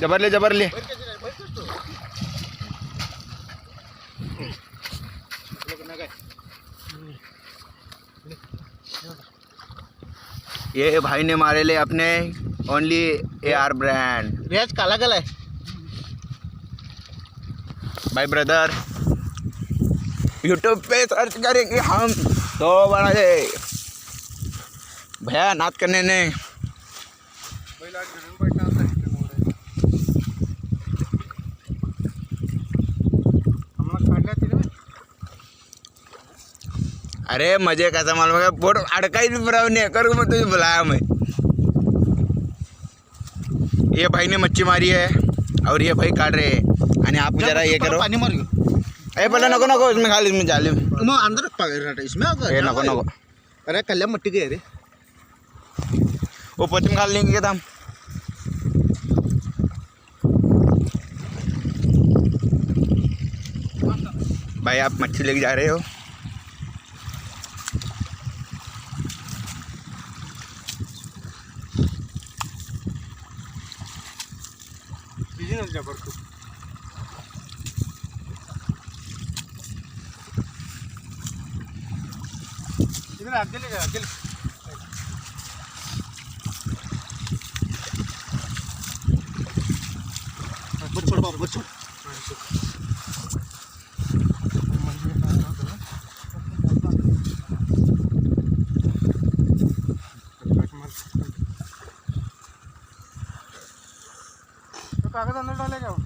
जबरले जबरले ये भाई ने मारे ले अपने ओनली AR ब्रांड रेज काला गला है भाई ब्रदर यूट्यूब पे सर्च करेंगे हम तो बड़ा है भैया नाच करने ने अरे मजे कैसा मालूम है बोट अड़का ही नहीं कर तुझे बुलाया मैं। ये भाई ने मच्छी मारी है और ये भाई काट रहे हैं आणि आप जरा ये करो पानी मार ए पहले नको नको इसमें खाली इसमें जाली में मग अंदर पकड़ इसमें ए नको नको अरे कल्ल्या मट्टी गए रे वो पश्चिम खाल लेंगे क्या हम भाई आप मच्छी लेके जा रहे हो इधर आगे ले आगे बच छोड़ बाबू बच छोड़ तो कागज अंदर डालेगा